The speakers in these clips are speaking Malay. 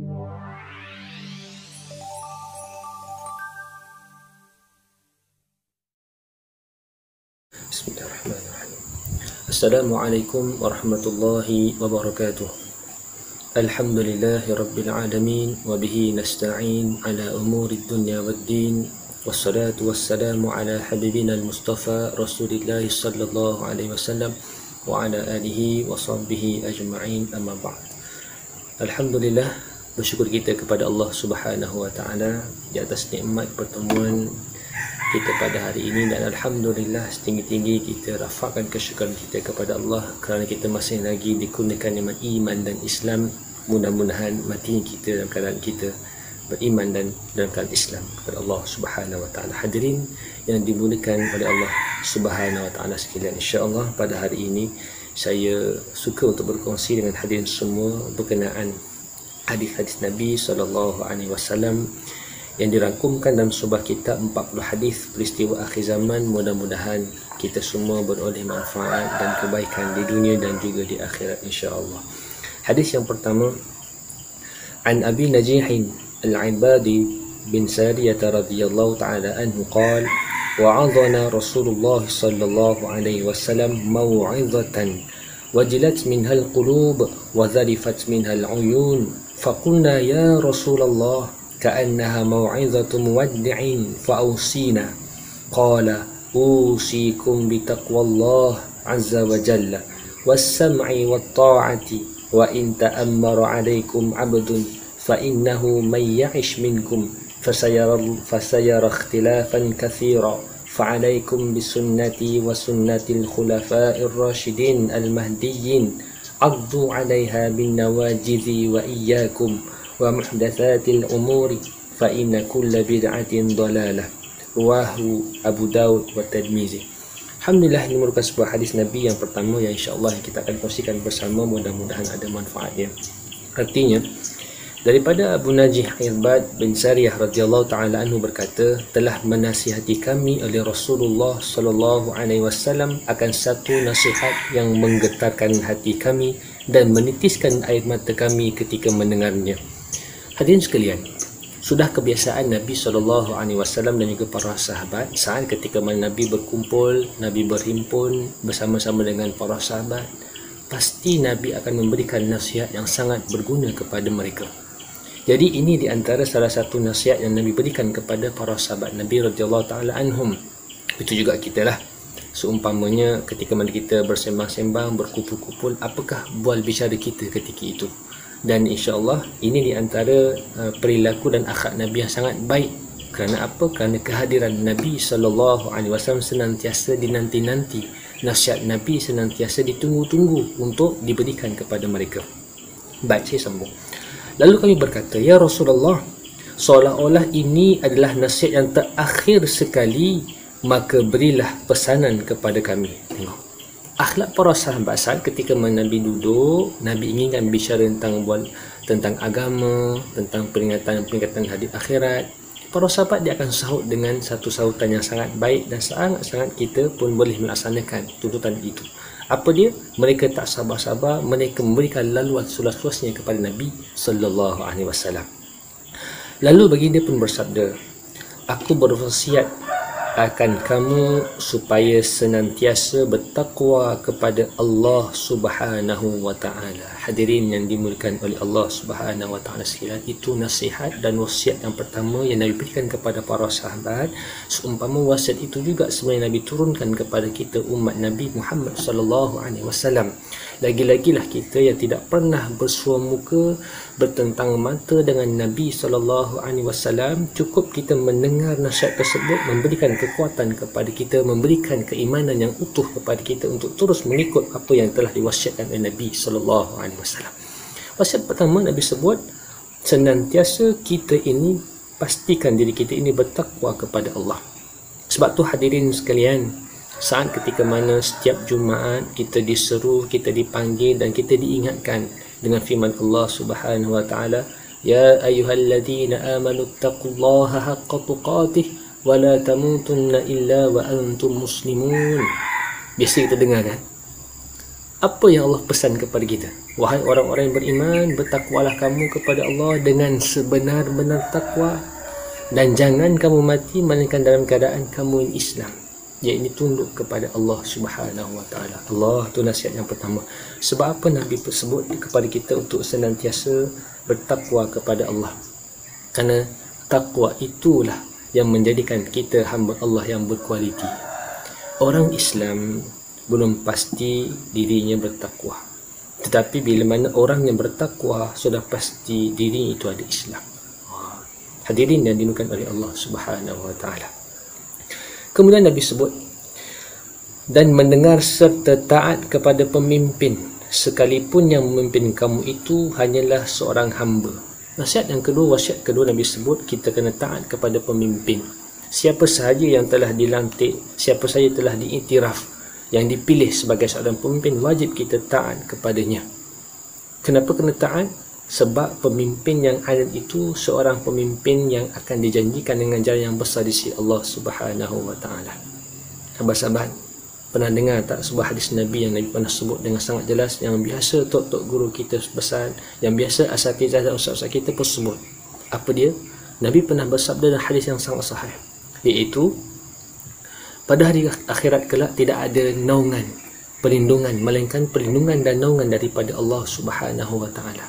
Bismillahirrahmanirrahim. Assalamualaikum warahmatullahi wabarakatuh. Alhamdulillahi rabbil alamin wa bihi nasta'in ala umuri dunya waddin. Wassalatu wassalamu ala habibina al-Mustafa Rasulillah sallallahu alaihi wasallam wa ala alihi wa sahbihi ajma'in, amma ba'd. Alhamdulillah, bersyukur kita kepada Allah Subhanahu wa taala di atas nikmat pertemuan kita pada hari ini, dan alhamdulillah setinggi-tinggi kita rafakkan kesyukuran kita kepada Allah kerana kita masih lagi dikurniakan nikmat iman dan Islam. Mudah-mudahan mati kita dalam keadaan kita beriman dan dalam keadaan Islam kepada Allah Subhanahu wa taala. Hadirin yang dimuliakan oleh Allah Subhanahu wa taala sekalian, insya-Allah pada hari ini saya suka untuk berkongsi dengan hadirin semua berkenaan hadis-hadis Nabi sallallahu alaihi wasallam yang dirangkumkan dalam sebuah kitab 40 hadis peristiwa akhir zaman. Mudah-mudahan kita semua beroleh manfaat dan kebaikan di dunia dan juga di akhirat, insya-Allah. Hadis yang pertama, an Abi Najih al-Ibadi bin Sariyah radhiyallahu ta'ala anhu qala wa'adhana Rasulullah sallallahu alaihi wasallam maw'izatan wajilat minha al-qulub wa dharifat minha al-uyun faqulna ya Rasulullah ka'annaha maw'izatu muwaddi'in fa'awsina qala usikum bitaqwallah azza wa jalla was-sam'i wat-ta'ati wa in ta'ammara 'alaykum 'abdun fa innahu man ya'ish minkum fasayara ikhtilafan katsira fa 'alaykum bisunnati wa sunnatil khulafa'ir rasyidin al-mahdiyyin 'addu 'alayha bin nawajidhi wa iyyakum wa muhdatsatil umuri fa inna kulla bid'atin dhalalah. Rawahu Abu Daud wa Tirmizi. Alhamdulillah, ini merupakan sebuah hadis Nabi yang pertama yang insya-Allah kita akan kongsikan bersama, mudah-mudahan ada manfaatnya. Artinya, daripada Abu Najih Irbad bin Sariyah radhiyallahu taala anhu berkata, telah menasihati kami oleh Rasulullah sallallahu alaihi wasallam akan satu nasihat yang menggetarkan hati kami dan menitiskan air mata kami ketika mendengarnya. Hadirin sekalian, sudah kebiasaan Nabi SAW dan juga para sahabat saat ketika mana Nabi berkumpul, Nabi berhimpun bersama-sama dengan para sahabat, pasti Nabi akan memberikan nasihat yang sangat berguna kepada mereka. Jadi ini di antara salah satu nasihat yang Nabi berikan kepada para sahabat Nabi radhiyallahu taala anhum. Itu juga kita lah. Seumpamanya ketika mana kita bersembang-sembang, berkumpul-kumpul, apakah bual bicara kita ketika itu? Dan insya-Allah ini di antara perilaku dan akhlak Nabi yang sangat baik. Kerana apa? Kerana kehadiran Nabi sallallahu alaihi wasallam senantiasa dinanti-nanti. Nasihat Nabi senantiasa ditunggu-tunggu untuk diberikan kepada mereka. Baik, saya sambung. Lalu kami berkata, ya Rasulullah, seolah-olah ini adalah nasihat yang terakhir sekali, maka berilah pesanan kepada kami. Tengok akhlak para sahabat saat ketika Nabi duduk, Nabi inginkan bicara tentang agama, tentang peringatan hari akhirat. Para sahabat dia akan sahut dengan satu sahutan yang sangat baik, dan sangat-sangat kita pun boleh melaksanakan tuntutan itu. Apa dia? Mereka tak sabar-sabar, mereka memberikan laluan seluas-luasnya kepada Nabi sallallahu alaihi wasallam. Lalu baginda pun bersabda, aku berwasiat akan kamu supaya senantiasa bertakwa kepada Allah Subhanahu wa taala. Hadirin yang dimuliakan oleh Allah Subhanahu wa taala sekalian, itu nasihat dan wasiat yang pertama yang Nabi berikan kepada para sahabat. Seumpama wasiat itu juga sebenarnya Nabi turunkan kepada kita umat Nabi Muhammad sallallahu alaihi wasallam. Lagi-lagilah kita yang tidak pernah bersua muka, bertentang mata dengan Nabi sallallahu alaihi wasallam, cukup kita mendengar nasihat tersebut memberikan kekuatan kepada kita, memberikan keimanan yang utuh kepada kita untuk terus mengikut apa yang telah diwasiatkan oleh Nabi sallallahu alaihi wasallam. Wasiat pertama Nabi sebut, senantiasa kita ini pastikan diri kita ini bertakwa kepada Allah. Sebab tu hadirin sekalian, saat ketika mana setiap Jumaat kita diseru, kita dipanggil dan kita diingatkan dengan firman Allah Subhanahu wa taala, ya ayyuhalladzina amanu taqullaha haqqa tuqatih wa la tamutunna illa wa antum muslimun. Biasa kita dengar kan? Apa yang Allah pesan kepada kita? Wahai orang-orang yang beriman, bertakwalah kamu kepada Allah dengan sebenar-benar takwa, dan jangan kamu mati melainkan dalam keadaan kamu Islam, iaitu tunduk kepada Allah Subhanahu wa taala. Allah tu nasihat yang pertama. Sebab apa Nabi sebut kepada kita untuk senantiasa bertakwa kepada Allah? Kerana takwa itulah yang menjadikan kita hamba Allah yang berkualiti. Orang Islam belum pasti dirinya bertakwa, tetapi bila mana orang yang bertakwa sudah pasti diri itu ada Islam. Hadirin yang dimuliakan oleh Allah Subhanahu wa taala. Kemudian Nabi sebut, dan mendengar serta taat kepada pemimpin sekalipun yang memimpin kamu itu hanyalah seorang hamba. Nasihat yang kedua, wasiat kedua Nabi sebut, kita kena taat kepada pemimpin. Siapa sahaja yang telah dilantik, siapa sahaja telah diiktiraf, yang dipilih sebagai seorang pemimpin, wajib kita taat kepadanya. Kenapa kena taat? Sebab pemimpin yang adil itu seorang pemimpin yang akan dijanjikan dengan jalan yang besar di sisi Allah Subhanahu wa taala. Sahabat-sahabat, pernah dengar tak sebuah hadis Nabi yang Nabi pernah sebut dengan sangat jelas, yang biasa tok-tok guru kita besar, yang biasa asatizah dan ustaz-ustaz kita pun sebut. Apa dia? Nabi pernah bersabda dalam hadis yang sangat sahih, iaitu pada hari akhirat kelak tidak ada naungan, perlindungan, melainkan perlindungan dan naungan daripada Allah Subhanahu wa taala.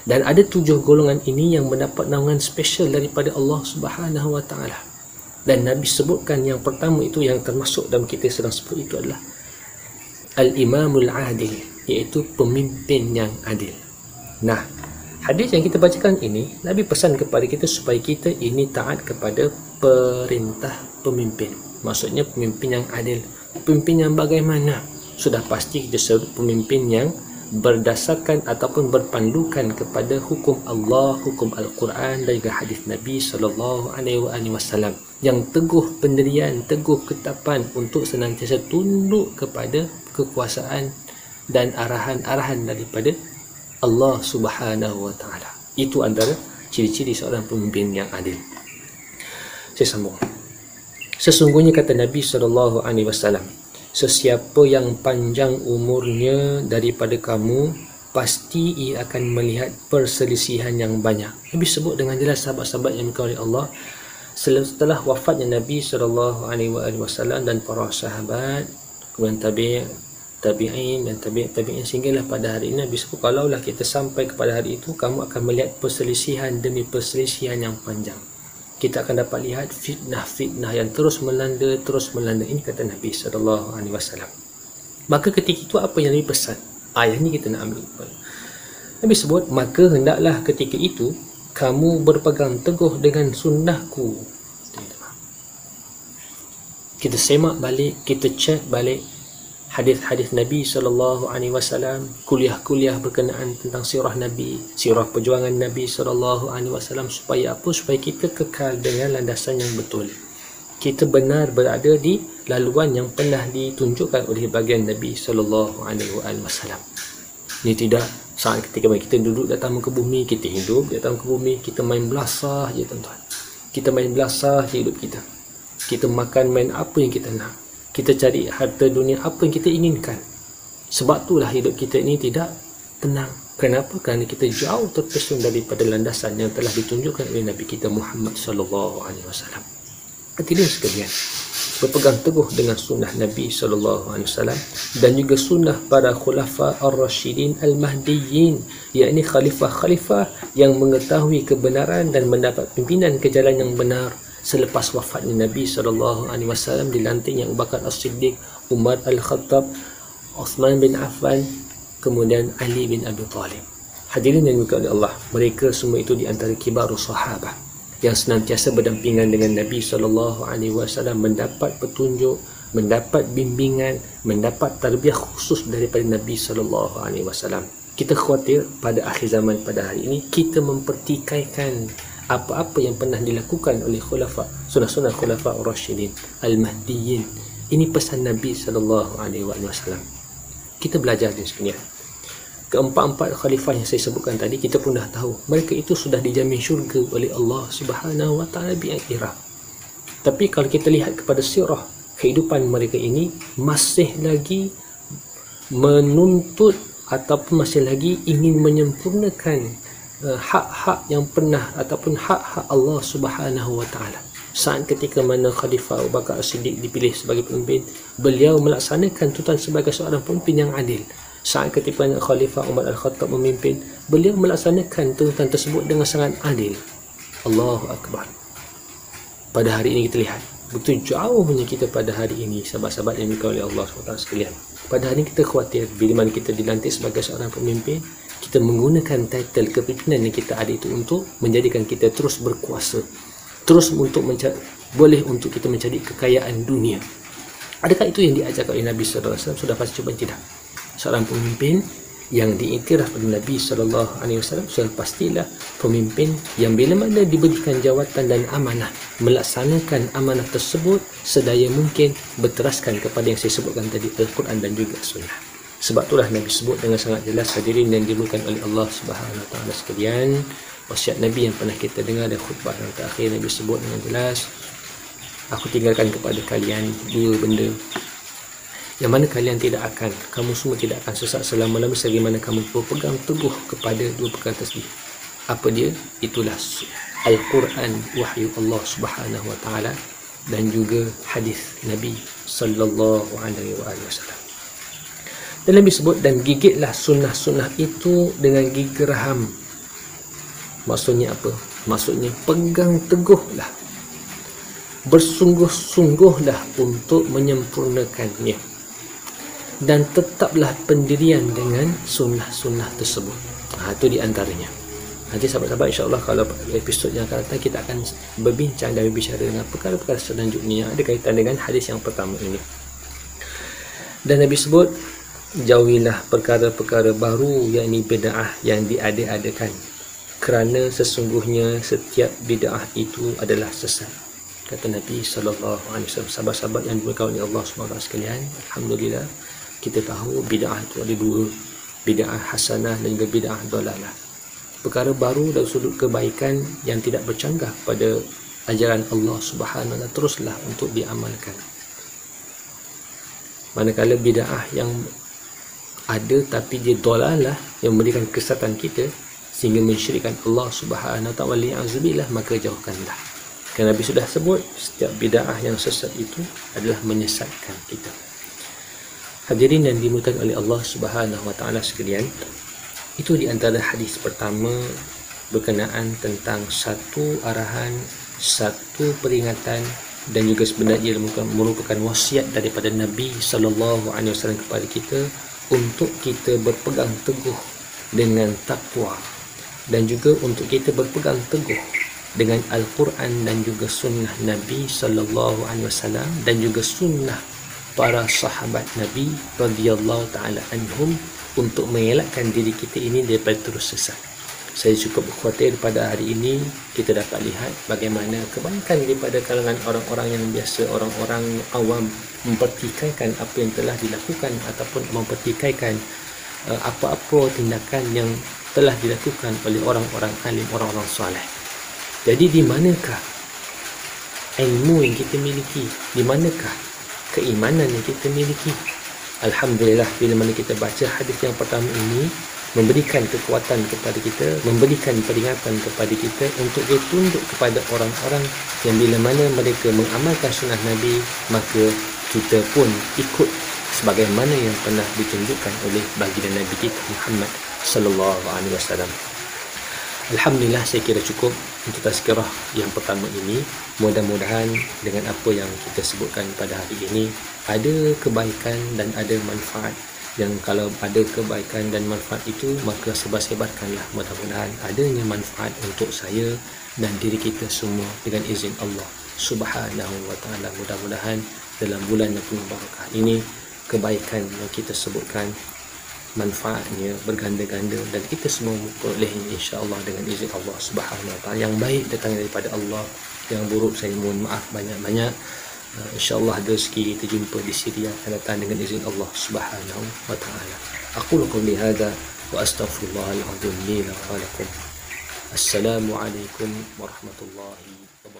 Dan ada 7 golongan ini yang mendapat naungan special daripada Allah Subhanahu wa taala. Dan Nabi sebutkan yang pertama itu, yang termasuk dalam kita sedang sebut itu adalah Al-Imamul Adil, iaitu pemimpin yang adil. Nah, hadis yang kita bacakan ini, Nabi pesan kepada kita supaya kita ini taat kepada perintah pemimpin. Maksudnya pemimpin yang adil. Pemimpin yang bagaimana? Sudah pasti kita sebut pemimpin yang berdasarkan ataupun berpandukan kepada hukum Allah, hukum Al-Quran dan juga hadis Nabi SAW, yang teguh pendirian, teguh ketapan untuk senantiasa tunduk kepada kekuasaan dan arahan-arahan daripada Allah Subhanahu wa taala. Itu antara ciri-ciri seorang pemimpin yang adil. Saya sambung. Sesungguhnya kata Nabi SAW, sesiapa yang panjang umurnya daripada kamu, pasti ia akan melihat perselisihan yang banyak. Nabi sebut dengan jelas, sahabat-sahabat yang dimuliakan oleh Allah, setelah wafatnya Nabi SAW dan para sahabat, kemudian tabi'in dan tabi'in sehinggalah pada hari ini, Nabi sebut, kalaulah kita sampai kepada hari itu, kamu akan melihat perselisihan demi perselisihan yang panjang. Kita akan dapat lihat fitnah-fitnah yang terus melanda. Ini kata Nabi SAW. Maka ketika itu apa yang Nabi pesan? Ayat ni kita nak ambil. Nabi sebut, maka hendaklah ketika itu kamu berpegang teguh dengan sunnahku. Kita semak balik, kita cek balik hadis-hadis Nabi SAW, kuliah-kuliah berkenaan tentang sirah Nabi, sirah perjuangan Nabi SAW, supaya apa? Supaya kita kekal dengan landasan yang betul. Kita benar berada di laluan yang pernah ditunjukkan oleh bagian Nabi SAW. Ini tidak saat ketika kita duduk datang muka bumi, kita hidup datang muka bumi, kita main belasah je tuan-tuan. Kita main belasah je hidup kita. Kita makan main apa yang kita nak. Kita cari harta dunia apa yang kita inginkan. Sebab itulah hidup kita ini tidak tenang. Kenapa? Kerana kita jauh terpesong daripada landasan yang telah ditunjukkan oleh Nabi kita Muhammad SAW. Hadirin sekalian, berpegang teguh dengan sunnah Nabi SAW dan juga sunnah para khulafa ar-rasyidin al-mahdiyyin, yakni khalifah-khalifah yang mengetahui kebenaran dan mendapat pimpinan ke jalan yang benar selepas wafatnya Nabi SAW, dilantiknya Abu Bakar As-Siddiq, Umar Al-Khattab, Uthman bin Affan, kemudian Ali bin Abi Talib. Hadirin yang dimuliakan oleh Allah, mereka semua itu di antara kibarus sahabah yang senantiasa berdampingan dengan Nabi SAW, mendapat petunjuk, mendapat bimbingan, mendapat tarbiyah khusus daripada Nabi SAW. Kita khawatir pada akhir zaman pada hari ini kita mempertikaikan apa-apa yang pernah dilakukan oleh khulafa, sunnah-sunnah khulafa ar-rasyidin al-mahdiyyin. Ini pesan Nabi SAW. Kita belajar di sini. Keempat-empat khalifah yang saya sebutkan tadi, kita pun dah tahu mereka itu sudah dijamin syurga oleh Allah Subhanahu wa taala bi'iktiraf. Tapi kalau kita lihat kepada sirah kehidupan mereka ini, masih lagi menuntut ataupun masih lagi ingin menyempurnakan hak-hak yang pernah ataupun hak-hak Allah Subhanahu wa taala. Saat ketika mana Khalifah Abu Bakar As-Siddiq dipilih sebagai pemimpin, beliau melaksanakan tuntutan sebagai seorang pemimpin yang adil. Saat ketika mana Khalifah Umar Al-Khattab memimpin, beliau melaksanakan tuntutan tersebut dengan sangat adil. Allahu Akbar. Pada hari ini kita lihat betul jauhnya kita pada hari ini, sahabat-sahabat yang dimuliakan oleh Allah SWT sekalian. Pada hari ini kita khawatir bila mana kita dilantik sebagai seorang pemimpin, kita menggunakan title kepimpinan yang kita ada itu untuk menjadikan kita terus berkuasa, terus untuk boleh untuk kita mencari kekayaan dunia. Adakah itu yang diajarkan oleh Nabi SAW? Sudah pasti cuba tidak. Seorang pemimpin yang diiktiraf oleh Nabi SAW sudah pastilah pemimpin yang bila mana diberikan jawatan dan amanah, melaksanakan amanah tersebut sedaya mungkin berteraskan kepada yang saya sebutkan tadi, Al-Quran dan juga Sunnah. Sebab itulah Nabi sebut dengan sangat jelas, hadirin yang dimuliakan oleh Allah Subhanahu Wa Taala sekalian, wasiat Nabi yang pernah kita dengar dan khutbah yang terakhir, Nabi sebut dengan jelas, aku tinggalkan kepada kalian dua benda yang mana kalian tidak akan, kamu semua tidak akan sesat selama-lamanya selagi mana kamu berpegang teguh kepada dua perkara tersebut. Apa dia? Itulah Al-Quran, wahyu Allah Subhanahu Wa Taala, dan juga hadis Nabi Sallallahu Alaihi Wasallam. Dan Nabi sebut, dan gigitlah sunnah-sunnah itu dengan gigi geraham. Maksudnya apa? Maksudnya pegang teguhlah, bersungguh-sungguhlah untuk menyempurnakannya, dan tetaplah pendirian dengan sunnah-sunnah tersebut. Itu di antaranya. Nanti sahabat-sahabat, insyaAllah kalau episod yang akan datang kita akan berbincang dan berbicara dengan perkara-perkara selanjutnya yang ada kaitan dengan hadis yang pertama ini. Dan Nabi sebut, jauhilah perkara-perkara baru, yakni bid'ah yang diada-adakan, kerana sesungguhnya setiap bid'ah itu adalah sesat. Kata Nabi SAW. Sahabat-sahabat yang dimuliakan oleh Allah SWT sekalian, alhamdulillah kita tahu bid'ah itu ada dua, bid'ah hasanah dan juga bid'ah dalalah. Perkara baru dari sudut kebaikan yang tidak bercanggah pada ajaran Allah Subhanahu Wa Taala teruslah untuk diamalkan. Manakala bid'ah yang ada tapi dia dalalah, yang memberikan kesesatan kita sehingga mensyirikkan Allah Subhanahu Wa Taala, wali'azubillah, maka jauhkanlah. Kerana Nabi sudah sebut setiap bid'ah yang sesat itu adalah menyesatkan kita. Hadirin yang dimuliakan oleh Allah Subhanahu Wa Taala sekalian, itu di antara hadis pertama berkenaan tentang satu arahan, satu peringatan, dan juga sebenarnya merupakan wasiat daripada Nabi sallallahu alaihi wasallam kepada kita untuk kita berpegang teguh dengan takwa, dan juga untuk kita berpegang teguh dengan Al-Quran dan juga sunnah Nabi sallallahu alaihi wasallam, dan juga sunnah para sahabat Nabi radhiyallahu taala anhum, untuk mengelakkan diri kita ini daripada terus sesat. Saya cukup khawatir pada hari ini kita dapat lihat bagaimana kebanyakan daripada kalangan orang-orang yang biasa, orang-orang awam, mempertikaikan apa yang telah dilakukan ataupun mempertikaikan apa-apa tindakan yang telah dilakukan oleh orang-orang alim, orang-orang soleh. Jadi di manakah ilmu yang kita miliki? Di manakah keimanan yang kita miliki? Alhamdulillah, bila mana kita baca hadis yang pertama ini, memberikan kekuatan kepada kita, memberikan peringatan kepada kita untuk dia tunduk kepada orang-orang yang bila mana mereka mengamalkan sunnah Nabi, maka kita pun ikut sebagaimana yang pernah ditunjukkan oleh baginda Nabi kita Muhammad sallallahu alaihi wasallam. Alhamdulillah, saya kira cukup untuk tazkirah yang pertama ini. Mudah-mudahan dengan apa yang kita sebutkan pada hari ini ada kebaikan dan ada manfaat. Yang kalau ada kebaikan dan manfaat itu, maka sebar-sebarkanlah. Mudah-mudahan adanya manfaat untuk saya dan diri kita semua dengan izin Allah Subhanahu Wa Taala. Mudah-mudahan dalam bulan yang penuh barakah ini, kebaikan yang kita sebutkan, manfaatnya berganda-ganda, dan kita semua boleh insya-Allah dengan izin Allah Subhanahu Wa Taala. Yang baik datang daripada Allah, yang buruk saya mohon maaf banyak-banyak. InsyaAllah ada rezeki kita jumpa di siri yang akan datang dengan izin Allah Subhanahu Wa Taala. Aqulu qawli hadza wa astaghfirullahal azim li wa lakum. Assalamualaikum warahmatullahi wabarakatuh.